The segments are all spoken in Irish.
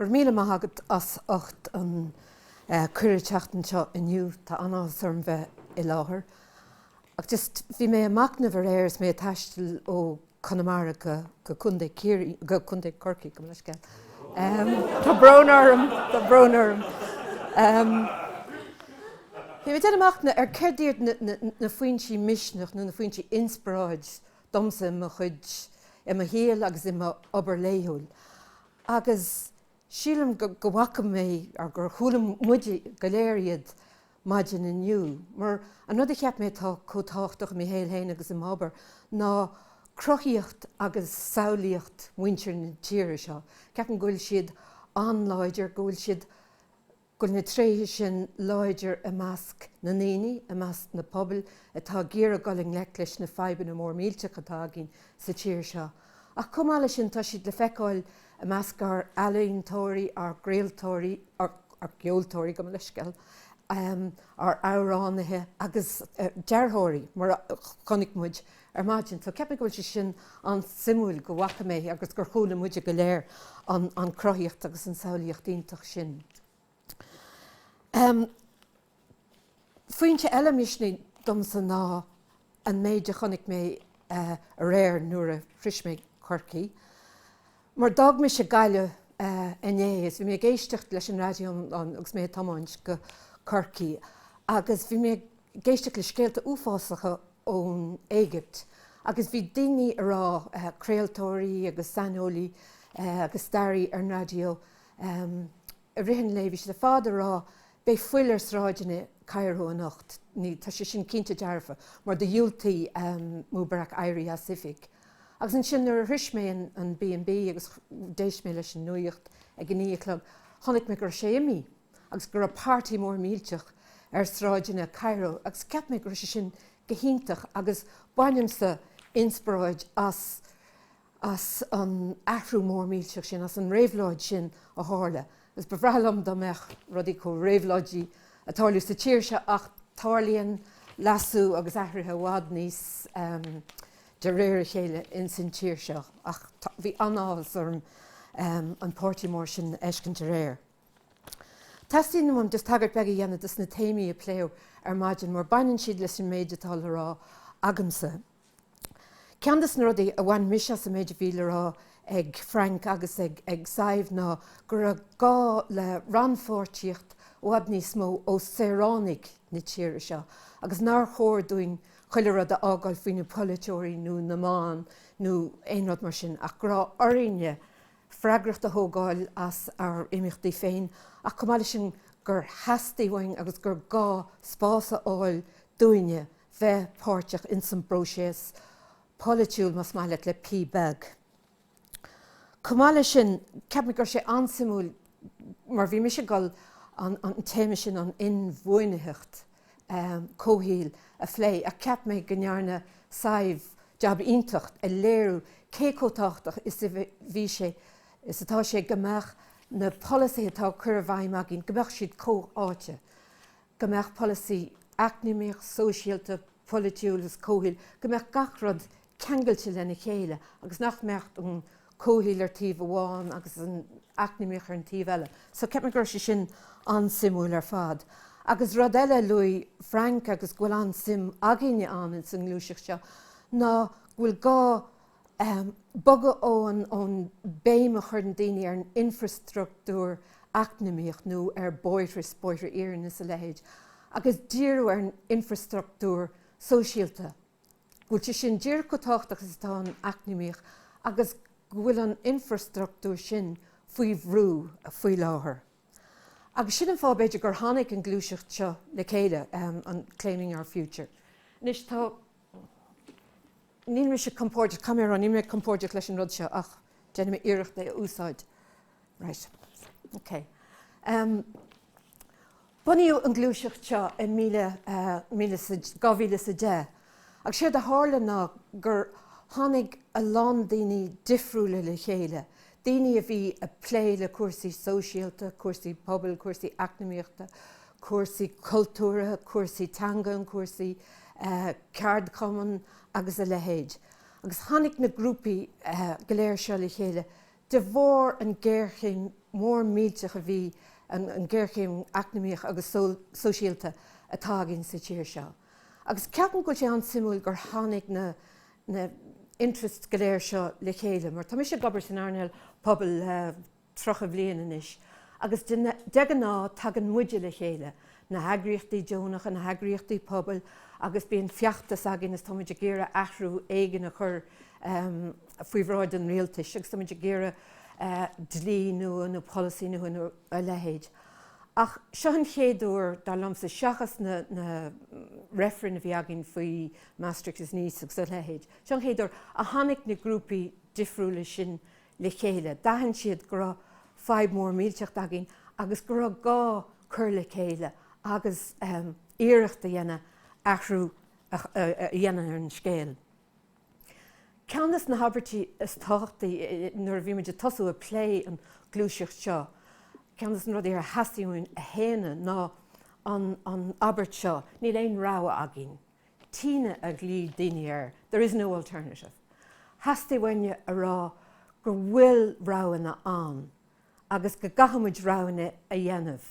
gur míle maithagad as 8 an cuireteachtain seo inniu tá anásarm bheith I láthair. Ach just bhí mé amach na bhréirs mé taistil ó Conamara go chundé Corcaigh go leis ceall. Tá brón orm. Bhí mé déanamh na ceirdíad na faointí misneach nó na faointí inspráid domsa mo chuid I mo héal agus I mo obair léithúil. Agus sílam go bhhacam mé ar gur chualam muide go léiriad maidin inniu. Mar an rud a cheap mé tá cótáchtach mé héal héin agus im obair ná crochíocht agus saolaíocht muintir na tíre seo. Ceapan gúil siad an láidir, gúil siad gúil na tréithe sin láidir a measc na naoine, a measc na pobail, atá géar a goling leis na feiban na mór mílteach atá aginn sa tíre seo. Ach cumála sin tá siad le feiceáil a measc ar ealaíontóirí, ar gréaltóirí, ar geoltóirí go leis ceall, ar amhránathe agus dearthóirí mar chonig muid ar maidin. Tá ceapan gúil sin an simúil go bhacha mé agus gur chuala muide go léir an crochíocht agus an saolaíocht iontach sin. Faointe eile misné domsa ná an méide chonig mé a réir nuair a phris mé Corcaigh. Mar dag mé sé Gaillimhe inné, bhí mé géisteach leis an radio agus mé tamáint go Corcaigh, agus bhí mé géisteach le scéalta uafásacha ón Éigipt, agus bhí daoine ará créaltóirí agus sanolaí agus starí ar radio a rihan le bhí sé fád ará bé bhfuil ar sráidine Cairó a nacht, ní tá sé sin cinnte dearfa, mar de dhiúltaí múbarach éirí Pacific. Agus an sin nuair a thuis mé an B&B agus déis mé leis an nuacht ag gníomhach, tháinig mé gur sé imí, agus gur a pártaí mór mílteach ar sráidine Cairó, agus ceap mé gur sé sin gohíntaach agus bhainneamsa inspráid as an athrú mór mílteach sin, as an réabhláid sin a hála. Agus bhrealam do meach rudí có réabhládí atáliú sa tíre se ach tarlíonn lasú agus athraithe bhád níos de réir chéile in san tíre seo, ach bhí anás orm an pártaí mór sin eiscin de réir. Tastín am just tagart beag dhéanana dus na téimí a pléo ar maidin mar baineann siad leis an méide tá le rá agamsa. Ceandas na rudaí a bhain mise sa méide bhí le rá ag Frank agus ag saibh ná gur a gá le ranfórtíocht bhad níos mó ó Tríona na tíre seo, agus nar chóir dúin chuile rud a ágáil faoin na polaitéirí nó na mán nó éonrad mar sin ach gur oiriúne freigrachta a thógáil as ar imimeachtaí féin ach cumáile sin gur heastaí bhain agus gur gá spása áil dúine bheith páirteach in san bróiséas polaitíúil mas maile le pí-bag. Cumáile sin ceap gur sé ansimúil mar bhí me sé gal an téime sin an bhfuinneacht cóhíal a phlé a ceap mé gnearna saibh deab iontacht a léirú cécótáchtach is bhí sé is atá sé gombeach na policy atá cur bhaim aginn gombeach siad cóáite. Gombeach policy ghníomhach, sóisialta, polaitíúlas cóhíal, gombeach gachrad ceangailte lena chéile agus nach mecht an cóhíal ar tíomh amháin agus an ghníomhach ar an tíomh eile. So ceap me gur sé sin an simúil ar fad. Agus rud eile luí Frank agus bhfuil an sim againn an san ghlúiseacht seo ná bhfuil gá boga ón béime chuir an daoine ar an infrastruchtúr ghníomhach nó ar bóithris éireann sa lehéid. Agus díreú ar an infrastruchtúr sóisialta. Bhfuil sé sin dír go táchtach is tá an ghníomhach agus bhfuil an infrastruchtúr sin faoi bhrú a faoi láthair. Agus sin an fá beidir gur tháinig an ghlúiseacht seo le chéile an Claiming Our Future. Nis tá ní me se compórteach camera ní me compórteach leis an rud seo ach déanam mé iarraidh é úsáid. Right. Okay. Buníú an ghlúiseacht seo in 2010. Ag siad a hála ná gur tháinig a lán daoine difriúla le chéile. Daoine a bhí a plé le cuasaí sóisialta, cuasaí pobail, cuasaí ghníomhachta, cuasaí cultúra, cuasaí tangan, cuasaí card common agus a lehéid. Agus tháinig na grúpaí go léir seo le chéile de bhór an ggéirchin mór mílteach a bhí an gghearchéim eacnamaíoch agus sóisialta atá ginn sa tír seo. Agus ceapan go an simúil gur tháinig na interest go léir seo le chéile, mar tá sé gobar san earnáil phobail trocha bliain inis. Agus de ná tag an muide le chéile, na heagraíochtaí dheonach a na heagraíochtaí phobail, agus bíon fiachtas agin is táid géire athrú éigen a chur faoi bhráid an rialtais, agus táid géire dlí nó nó policy nó a lehéid. Ach seo an chéadúir dá lamsa seachas na referen a bhí agin faoi measc is níos agus a lehéid. Seo an chéadúir a tháinig na grúpaí difriúla sin le chéile. Dahan siad go 5 mór mílteach agin agus go gá chur le chéile agus iarraidh dhéana athrú dhéana ar an scéal. Ceannas na habartí is táchtaí nuair bhí muidir tosú a plé an ghluaiseacht seo. Ceannas an rud ar Náisiúin a héana ná an abart seo, ní léon rogha agin. Tíne a glí daoine air. There is no alternative. Hasty bhaine a rá gur bhfuil roghanna an, agus go gahamid roghanna a dhéanamh.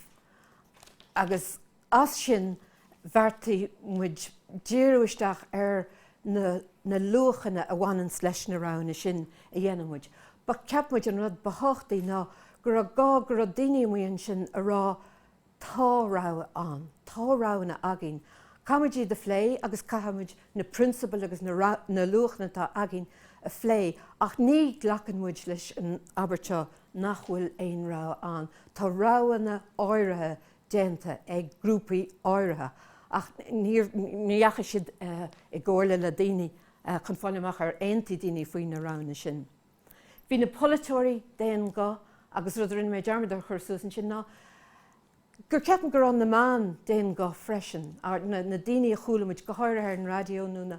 Agus as sin bhartaí muid díristeach ar na luachanna a bhhainn leis na roghanna sin a dhéanamid. Ba ceapmuid an rud bethachtaí ná gur gur daoine amuíonn sin a rá tá rogha an, tá roghanna agin. Camuidí de phlé agus camuid na principal agus na luachna tá agin a phlé, ach ní ghlacanmuid leis an aberteo nach bhfuil éon rogha an. Tá roghanna áirithe déanta ag grúpaí áirithe, ach níheacha siad i gcóirle le daoine chun fáileach ar aontaí daoine faoin na roghanna sin. Bhí na polatóirí déan go agus ruidir méid dearmad chur suasan sin ná gur ceapan gur an na man déan go freisin, na daoine a chuúlamuid go háir ar an radio nó na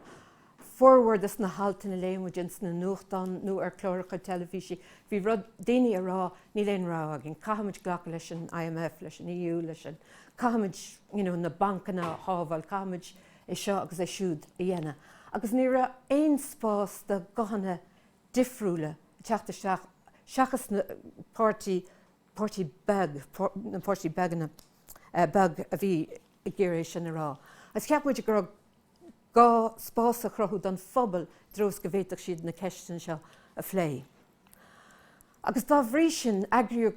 forwardas na haltainna léimmuid na nuachtáin nó ar chlóracha telefísí. Bhí rud daoine a rá ní léon rá agin, caihamid ghlacha leis an IMF leis an EU leis an caihamid na bancanna hábhail, caihamid é seo agus é siúd a dhéana. Agus ní ra aon spás de gothanna difriúla teachtasteach seachas na pártaí bag, na pártaí beganna bag a bhí i ggéiréis sin a rá. As ceapmuid gur gá spás a chrothú don phobail dros go bhhéiteach siad na ceistin seo a phlé. Agus dá bhrí sin agriú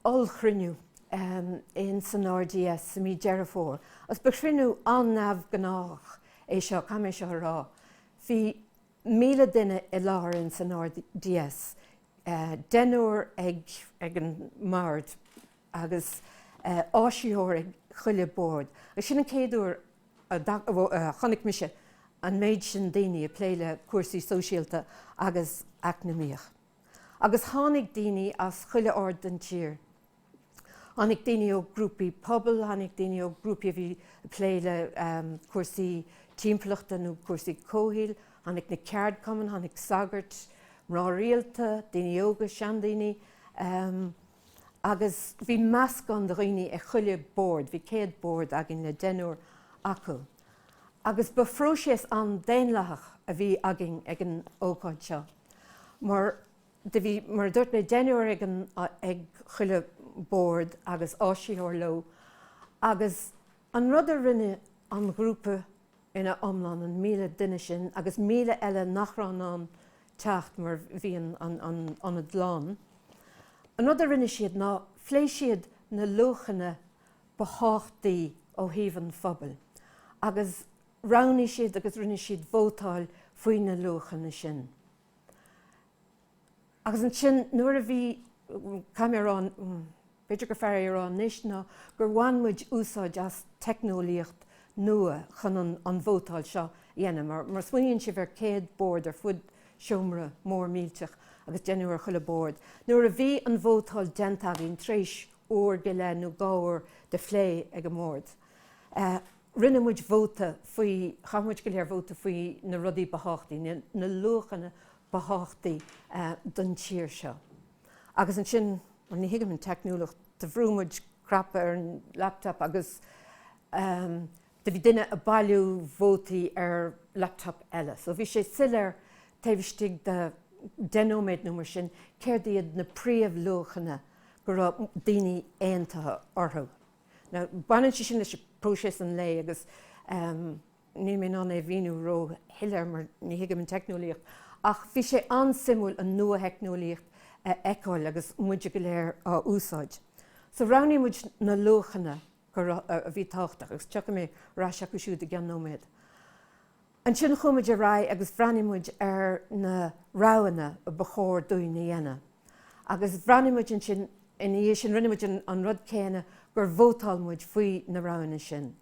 olchrinniú in san RDS sa mí dearafór. As bechrinniú an nabh gnách é seo, cam é seo rá. Bhí 1,000 duine i láthair in san RDS. Denúir ag an mard agus áisiúir ag chuile bord. Agus sin an céadúir chonig mise an méid sin daoine a pléile cuasaí sóisialta agus eacnamaíoch. Agus tháinig daoine as chuile ard den tír. Tháinig daoine ó grúpaí phobail, tháinig daoine ó grúpaí a bhí pléile cuasaí timpeachta nó cuasaí cóthail, tháinig na ceard cumann, tháinig sagart, rá rialta, daoine óga, sean daoine, agus bhí measc an do dhaoine a chuile bord, bhí céad bord agin le denúir acu. Agus befróisias an déanamh a bhí agin ag an ócáid seo. Mar dúirt mé denúir ag chuile bord agus áisiúir lo, agus an rud a rinne an grúpa ina omláin an 1,000 duine sin, agus 1,000 eile nach rán an teacht mar bhíon an a dlán. An rud a rinne siad ná phlé siad na luchanna bethachtaí ó thaobh phobail. Agus roghannaí siad agus rinne siad vótáil faoin na luchanna sin. Agus an sin nuair a bhí camerarán, beidir go fearr arán níos ná gur bhainmuid úsáid as technoliacht nua chun an vótáil seo dhéanamh, mar smaoinonn si bhar céad bord ar fud siomra mór mílteach agus denúir chuile bord. Nuair a bhí an vótáil dentagin tréis uair go le nó gáir de phlé ag an mórd. Rinne muid vóta faoi, chamuid go léir vóta faoi na rudaí bethachtaí, na luchanna bethachtaí don tír seo. Agus an sin, ní hiigim an technúlacht, de bhrúmuid crap ar an laptop agus de bhí duine a bailú vótaí ar laptop eile. So bhí sé silar taobhstigh de denóméid numar sin, céir iad na príomh luchanna go raibh daoine aontaithe orthu. Now, baineann sin leis próisis an lé agus ní mé ná é bhíú ró hiilear mar ní hiigim an technoliacht, ach bhí sé ansimúil an nua technoliacht feiceáil agus muide go léir á úsáid. So ranní muid na luchanna a bhí táchtach, agus teach mé ráiseach go siúd a gceannóméid. An sin chumaid a rá agus bhreanímuid ar na ráhanna a bachóir dúine dhéana. Agus bhreanímuid an sin in sin rinnemuid an rud céine gur bhótáilmuid faoi na ráhanna sin.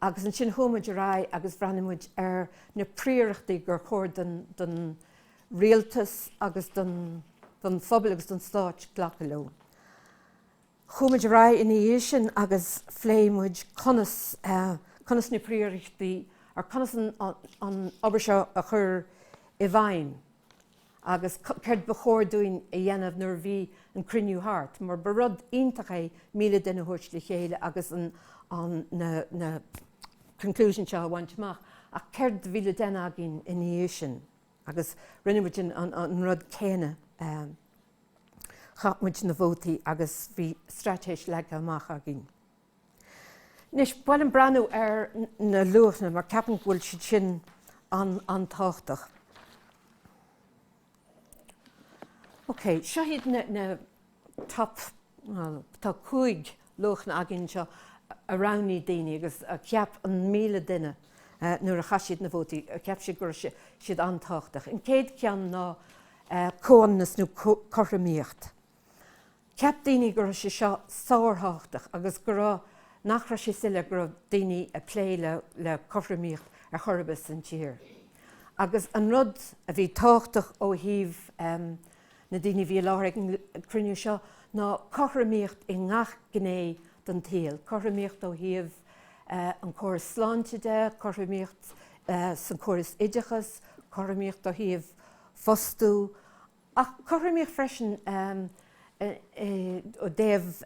Agus an sin chumaid a rá agus bhreanímuid ar na príoireachtaí gur chóir don rialtas agus don phobail agus don stáit ghlacadh. Chumaid a rá in sin agus phléimiid conas na príoireachtaí ar conas an obair seo a chur i bhfein. Agus céir bachóir dúin a dhéanamh nuair bhí an cruinniú thart, mar ba rud iontacha míle duine thuirt le chéile agus na conclusion seo a bhaintteach a céir bhíle duine agin in sin. Agus rinnemuid an rud céine chapmuid na bhótaí agus bhí stratéis le amach agin. Nis bhain an breanú ar na luachna mar ceapan bhfuil si sin an táchtach. Ok, seo hiad na tá chuig luachna agin seo a ranní daoine agus a ceap an míle duine nuair a chaisiad na bhótaí, a ceap si gur siad an táchtach. An céad cean ná cóannas nó choramíocht. Ceap daoine gur sé seo sáirthachtach agus gur nach ra sé sile gur daoine a plé le choramíocht ar chorabas an tír. Agus an rud a bhí táchtach ó híomh na daoine bhí láthraigh an cruinniú seo ná choramíocht i ngach gné don taal. Choramíocht ó híomh an choras sláinte, choramíocht san choras idechas, choramíocht ó híomh fostú, ach choramíocht freisin ó déobh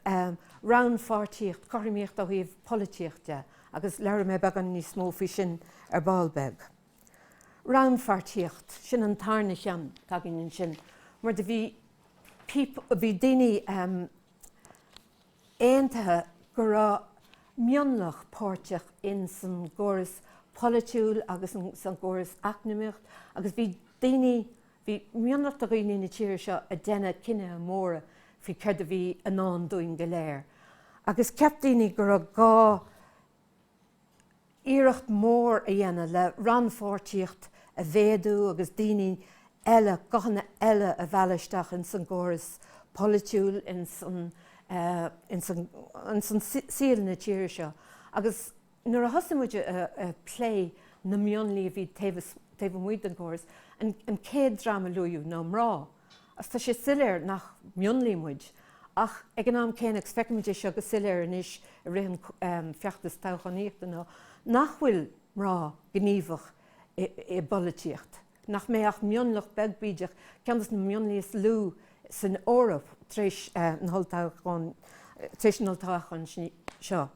rannfáirtíocht, choramíocht ó híomh polítíochta, agus leir mé beag an níos mó faoi sin ar ballbeg. Rannfáirtíocht sin an tarna chean tagin sin, mar de bhí daoine aontaithe go raibh mionlach páirteach in san gcóras politiúil agus san gcóras eacnamaíocht, agus bhí daoine bhí mionlach a dhaoine na tíre seo a déine cinenne móra fhí ceir a bhí anán dúin go léir. Agus ceap daoine go raibh gá iarracht mór a dhéanamh le rannfáirtíocht a bhéadú agus daoine eile, gachanna eile a bheileisteach in san gcóras politiúil in san síl na tíre seo. Agus nuair a thosamuid a plé na mionlaí a bhí taobh muid an gcóras, an céad drama luú ná mrá. As tá sé siléir nach mionlaí muid, ach ag an am céine agus feicimiid seo go siléir inis a rihan feachtas tochaníochta ná nach bhfuil mrá gníomhach i bolítíocht. Nach méach mionlach begbíideach ceannas na mionlaí lú san órap tréis an holtáchan seo.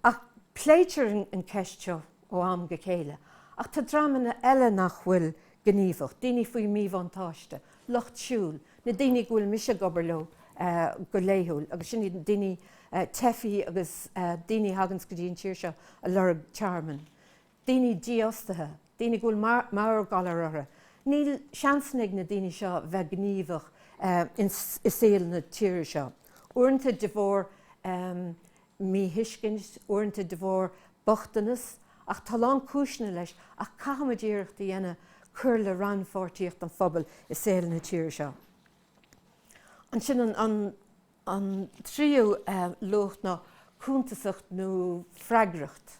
Ach pléitir an ceist seo ó am go chéile. Ach tá drámanna eile nach bhfuil gníomhach, daoine faoi míomhantáiste, locht siúil, na daoine bhfuil mise gobar le go léithúil, agus sin daoine tefií agus daoine hagans go dtíon tíir seo a lerg charman. Daoine díostathe, daoine bhfuil mar galarara. Níl seansnig na daoine seo bheith gníomhach is éal na tíre seo. Uaireanta de bhór míhuiscint, uaireanta de bhór bochtanas, ach talán cúisna leis ach caithmadíireachta dhéana chur le rannfáirtíocht an phobail is éal na tíre seo. An sin an tríú lucht ná cúntasacht nó freigracht.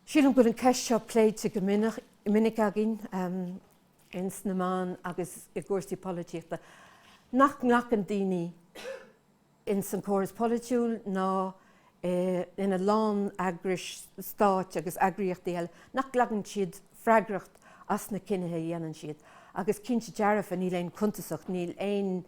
Sílam gur an ceist seo pléite go minic agin ins na man agus i gcúirsaí polítíochta. Nach an daoine in san córas politiúil ná ina lán agris stáit agus agriíochtaí eile, nach leagan siad freigracht as na cinethe dhéanann siad. Agus cinnte dearmh a níl éon cuntasacht, níl éon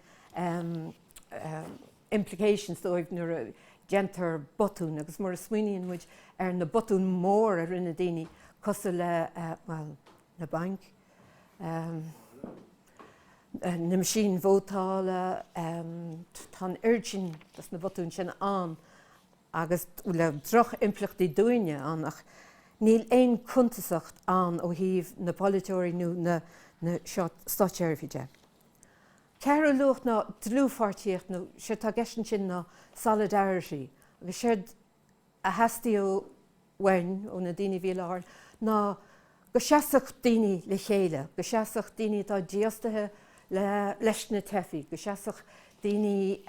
implications dóibh nuair a gentar botún, agus mar a smaoiníonn muid ar na botún mór a rinne daoine cosa le na bank. na machine vótála, tá urgin das na botún sin an, agus le droch implachtaí dúine an ach níl éon cuntasacht an ó híomh na polytóirí nó na stáitséirfide. Ceir lucht ná dlúfartíocht nó sé tá gceistin sin ná solidarity, agus siad a heastaí ó bhain ó na daoine bhí láir ná go seasadh daoine le chéile, go seasadh daoine tá díostathe leis na tefií, go seasadh daoine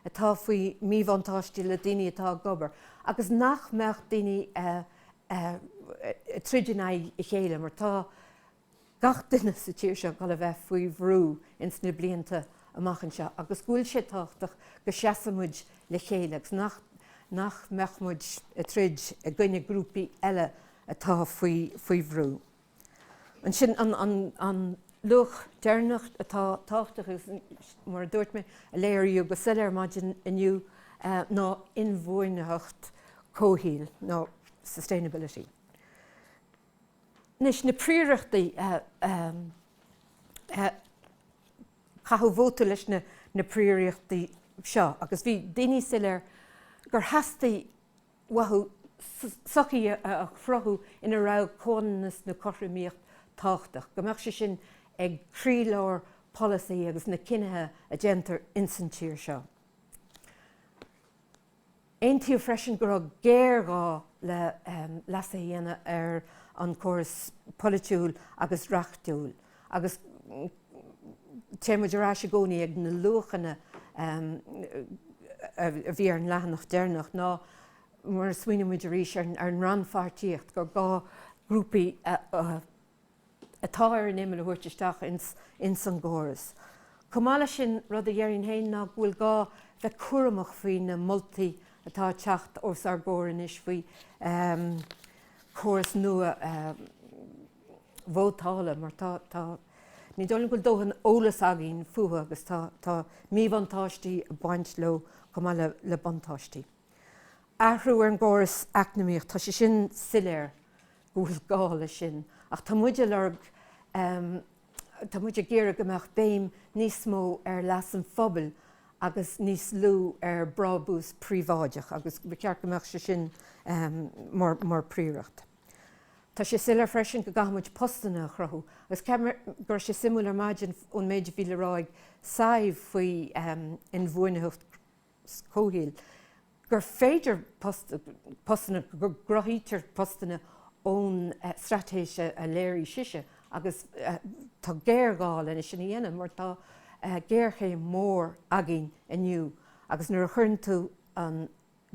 atá faoi míbhantáistí le daoine atá gobar, agus nach meach daoine tridianaid i chéile, mar tá gach duine sa tíir seo gal a bheith faoi bhrú ins na blianta amachchan seo, agus gúil sé táchtach go seasamid le chéile, agus nach meachmuid a trid a gcuine grúpaí eile atá faoi bhrú. An sin an luch dheonach atá táchtach is mar dúirt mé a léiríú go sileir maidin inniu ná bhfuinneacht cóthíil ná sustainability. Nis na príoreachtaí chathú vóta leis na príoreachtaí seo, agus bhí daoine sileir gur heastaí wathú sochaí a chrothú ina rá cónanas na chothrimíocht táchtach, go mbeadh sé sin ag críleabhar policy agus na cinethe a déantar in san tír seo. Aon tíú freisin gur raibh géargá le leasa dhéana ar an córas politiúil agus reachtiúil, agus téimead ará sé gcónaí ag na luchanna a bhí ar an leathanach déanach ná mar smaoineamid arís ar an ranfartíocht gur gá grúpaí atá ar an imime le huirteisteach in san gcóras. Comála sin rud a dhearann héin ná bhfuil gá bheith cuaireamach faoi na moltaí atá teacht os ar gcóran is faoi córas nua vótála, mar tá ní dólann goil dóthain ólas againn fuatha agus tá míbhantáistí a baint le comála le bantáistí. Ahrú ar an gcóras eacnamaíocht tá sé sin sileir bhfuil gá le sin, ach tá muide lerg tá muide géire go mbeadh béim níos mó ar leas an phobail agus níos lú ar brabús príomháideach, agus ba ceart go mbeadh sé sin mar príoreacht. Tá sé sileir freisin go gamuid postanna a chruthú, agus gur sé simú ar maidin ón méid bhí le ráig saibh faoi in bhfuinneacht cóthíil, gur féidir postanna gur grothítear postanna ón stratéise a léirí siise, agus tá géargáil ina sin dhéanamh mar tá géarché mór againn inniu, agus nuair a chuireann tú an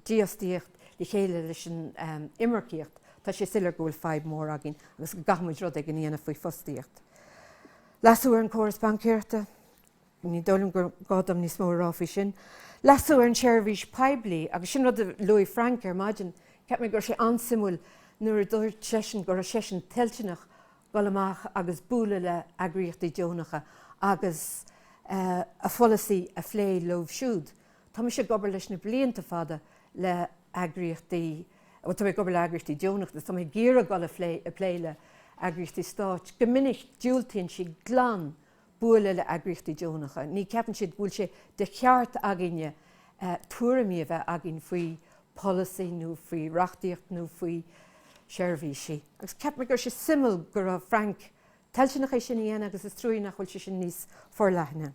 díostíocht le chéile leis an imircíocht, tá sé sileir go bhfuil feidh mór againn, agus go gamuid rud ag an dhéanamh faoi fostaíocht. Leasú ar an córas bancéirte, ní dólann gur gádam níos mó rá faoi sin. Leasú ar an seirbhís pobail, agus sin rud a Louis Frank ar maidin, ceap mé gur sé ansimúil nuair a dúirt sesin gur a sesin tiltínach gal amach agus búla le eagraíochtaí dheonacha agus a pholasaí a phlé lomh siúd. Tá mé sé gobar leis na blianta fada le eagraíochtaí, tá mé gobar le eagraíochtaí dheonach, tá mé géire gal a phlé le eagraíochtaí stáit. Go minic dúiltíonn si glan búla le eagraíochtaí dheonacha. Ní ceapann siad bhfuil sé de cheart againne tuairimí a bheith againn faoi policy nó faoi reachtaíocht nó faoi seirbhísí. Agus ceap mé gur sé simú gur a Frank teilteannach é sin dhéana agus is trúí nach bhfuil sé sin níos forleithne.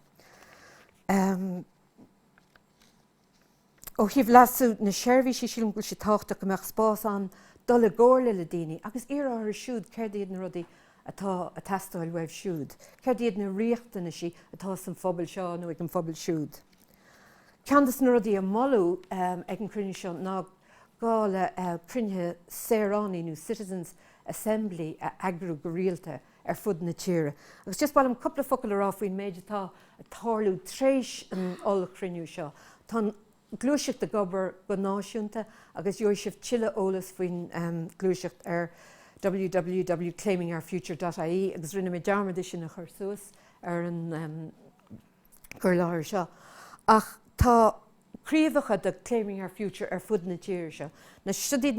Ó híomh leasú na seirbhísí sílim bhfuil sé táchtach go meach spás an dul a ggóir le daoine, agus ar siúd céir iad na rudaí atá a testáil webh siúd. Céir iad na riachtainna sí atá san phobail seo nó ag an phobail siúd. Ceantas na rudaí a mollú ag an cruinne seo ná gá le crunne Saoránaí nó Citizens Assembly a agrú go rialta ar fud na tíre. Agus just bailm coppla focail ará faoin méid atá a tárlú tréis an oll cruniú seo. Tá ghluaiseacht a gobar go Náisiúnta agus dúir sibh tuile ólas faoin ghluaiseacht ar www.claimingourfuture.ie agus rinne mé dearmad sin a chur suas ar an gur láthir seo. Ach tá críomhacha de Claiming Our Future ar fud na tíir seo. Na siúdaad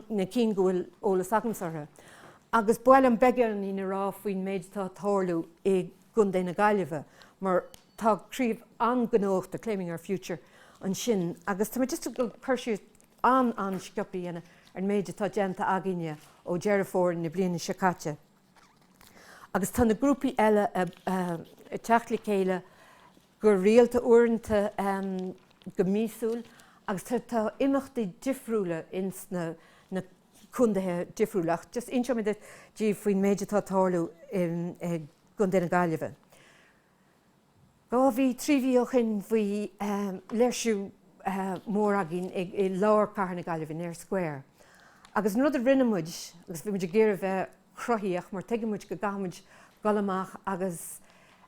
na cín go bhfuil ólas agansartha. Agus bail an begean í na rá faoin méid tá tárlú i gundé na Gaillimhe, mar tá críomh an gnócht a Claiming Our Future an sin, agus tá just go chuirsiú an sciopí ana méide tá déanta againn ó dearafór na bliain sicáte. Agus tá na grúpaí eile teachla céile gur rialta uaireanta go mísúil, agus tá imachtaí difriúla ins na cundathe difriúlaach. Just inseo de dí faoin méide tá táirliú gundé na Gaillimhe. Gá bhí tríomhíochan bhí leisú mór aginn i láir cartha na Gaillimhe near Square. Agus nó a rinnemuid, agus bhí muidir géir bheith cruthaíach mar teigimiid go gamuid Gaillimhe agus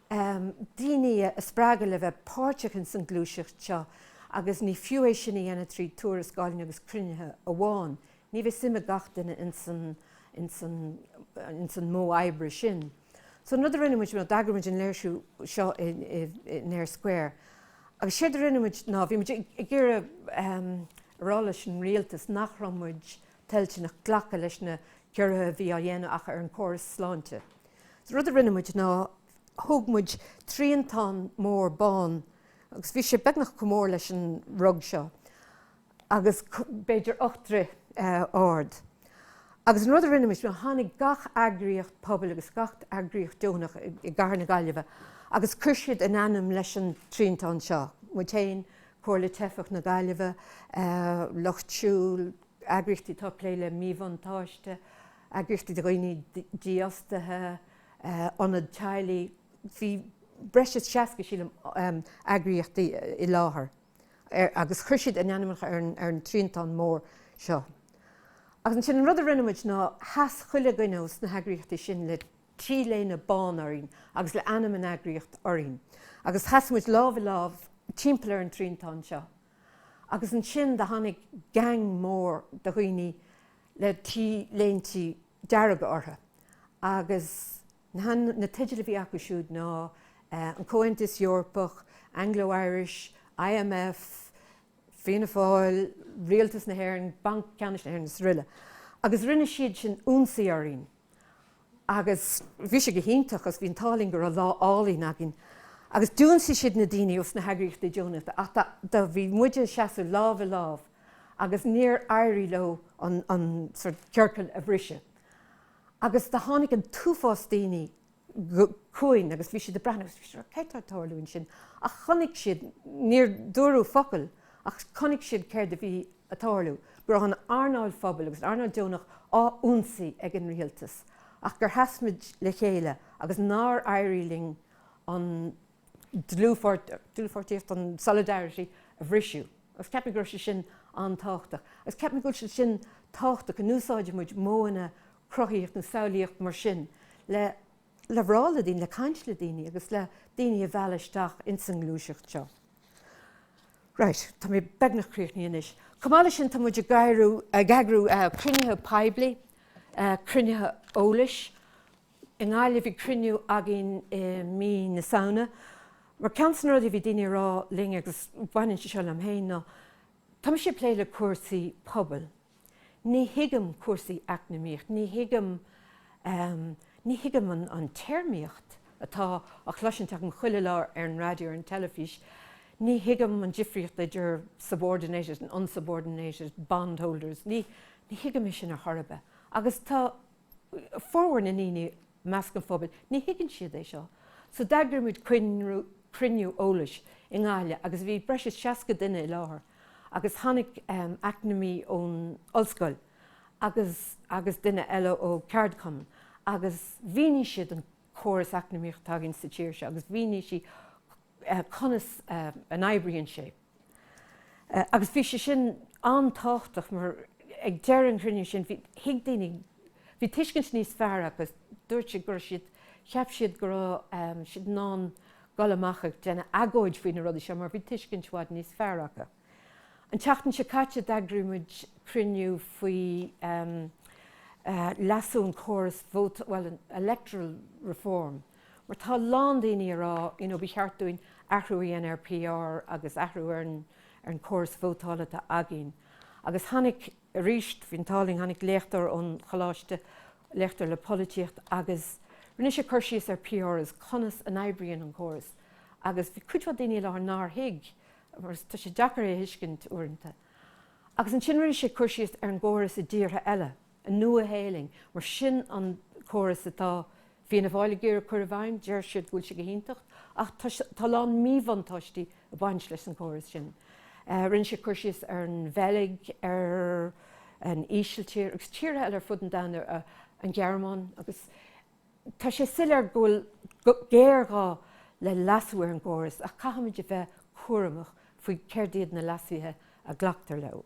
daoine a spreagadh le bheith páirteach san ghluaiseacht seo, agus ní fiú é sinna dhéana trí túras gáilne agus cruinnithe a bháin. Ní bheith sime gach duine in san mó obair sin. So nó a rinnemuid nó dagramid an léirsú seo near Square. Agus sé a rinnemuid ná bhí muid ggéire rá leis an rialtas nach ramuid teilte nach ghlacha leis na ceartha bhí a dhéanamh ach ar an córas sláinte. So rud a rinnemuid ná thugmuid tríontán mór bán, agus bhí sé beagnach go mór leis an rug seo, agus beidir 8 ard. Agus an rud a rinnemuid ná tháinig gach eagraíocht phobail agus gach eagraíocht dheonach i gcathair na Gaillimhe, agus chuirsiad in ainm leis an tríontán seo. Mutéin cóirla teifeach na Gaillimhe, lochtsiúil, eagraíochtaí tá pléile míbhantáiste, eagraíochtaí do dhaoine díostathe, anad teaghlaí, hí breis seaca sílam eagraíochtaí i láthair, agus chuirsiad in ainm ar an tríontán mór seo. Agus sin an rud a rinnemuid ná heas chuile gaineos na eagraíochtaí sin le trí léna bán orainn, agus le ainm an eagraíocht orainn. Agus heasmuid láh timpeall ar an tríontán seo. Agus an sin de tháinig gang mór do dhaoine le tí léontí dearga ortha. Agus na teideal a bhí acu siúd ná an Comhaontas Eorpach, Anglo-Irish, IMF, feiceáil, rialtas na hÉireann, banc ceannis na hÉireann is rille. Agus rinne siad sin únsaí orainn. Agus bhí sé go hiontach as bhín táling gur a láálaí aginn. Agus dúnsaí siad na daoine os na eagraíochtaí dheonach, ach da bhí muide seaú láh, agus níor éirí le an cearcail a bhrise. Agus de tháinig an túfás daoine chuin, agus bhí siad de breann, agus bhí siad ceitartáirlúin sin, ach chonig siad níor dúrú focail, ach chonig siad céir de bhí a táirliú, gur an earnáil phobail agus earnáil dheonach á únsaí ag an rialtas. Ach gur heasmuid le chéile, agus nár éiríling an dlúfortíocht an solidarity a bhrisú. Agus ceap gur sin an táchtach. Agus ceap gur sin táchtach an úsáide muid móna crothaíocht na saolaíocht mar sin le bhrála daoine, le Caint le daoine, agus le daoine a bheileisteach in san ghluaiseacht seo. Right, tá mé beagnach críochnaí inis. Cumála sin tá muid gagrú cruinnithe pobail, cruinnithe ólais, in Gaillimhe bhí cruinniú againn mí na saona. Mar ceansan rud a bhí daoine rá ling agus bhainann sé seo am héin ná. Tá sé pléile cuasaí pobail. Ní hiigim cuasaí eacnamaíocht, ní hiigim an teirmíocht atá a chluaiseanteach an chuile leir ar an radio ar an telefís. Ní hiigim an difriocht idir subordinated and unsubordinated bondholders. Ní hiigim sin ar thorba. Agus tá fórhair na níní measc an phobail, ní hiigeann siad é seo. So d'eagraimid cruinniú ólais in Gaillimhe, agus bhí breis 60 duine i láthair, agus tháinig eacnamaí ón ollscoil, agus duine eile ó Creideann, agus bhíonn siad an córas eacnamaíocht tagann sa tíir se, agus bhíonn si conas an oibríonn sé. Agus bhí sé sin antáchtach mar ag dearan cruinniú sin hiag daoine bhí tuiscint níos fearr agus dúirt sé gur siad cheap siad gur siad ná Gaillimheach déna agóid faoin na rudaí seo mar bhí tuiscint bhád níos fearracha. An teachtain se caite d'eagraimid cruinniú faoi lasún córas vote, well, an electoral reform. Mar tá lán daoine rá bhí cheartúin ahrú ar PR agus ahrú ar an córas vótála a againn. Agus tháinig ríist hín táling tháinig léachtar ón choláiste, léachtar le polítíocht agus Rinne sé chuirsíos ar piaras conas an éibrion an choras, agus bhí cuidhá daoine le ná hiig, tá sé deacar é hiiscint uaireanta. Agus an sin rinne sé chuirsíos ar an gcóras a ddíortha eile, a nua héling, mar sin an choras atá hína bháile gur chur bhain, deir siad bhfuil se go híntacht, ach tá lán míhantáistí a bhaint leis an choras sin. Rinne sé chuirsíos ar an bheilg, ar an ísiltír, agus tíre eile ar fud an dána an Gearmán, agus tá sé silar ghfuil géirgá le lasúir an gcóras, ach caiimiid bheith cuaireamach faoi céirdíad na lasúthe a ghlaachtar le.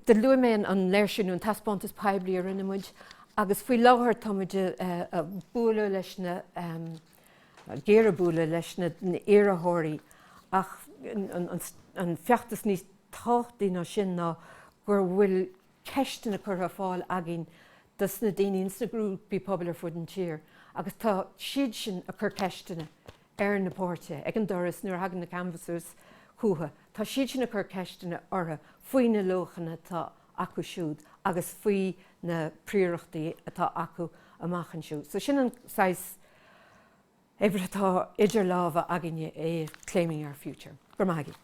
De luaméin an léirisiún taspáintas peblií ar rinne muid, agus faoi láthair táid a búla leis na géire búla leis na iarraidh, ach an feachtas níos táchtaí ná sin ná gur bhfuil ceistena chur fáil againn dus na daoine na grúpaí pobail ar fud an tír, agus tá siad sin a chur ceistena ar na páirte, ag an doras nuair hagan na canvasús chuatha. Tá siad sin a chur ceistena ortha faoi na lochanna tá acu siúd, agus faoi na príoreachtaí atá acu amachchan siúd. So sin an sais ébre atá idir lábha againn é claiming our future. Gur maithfidh.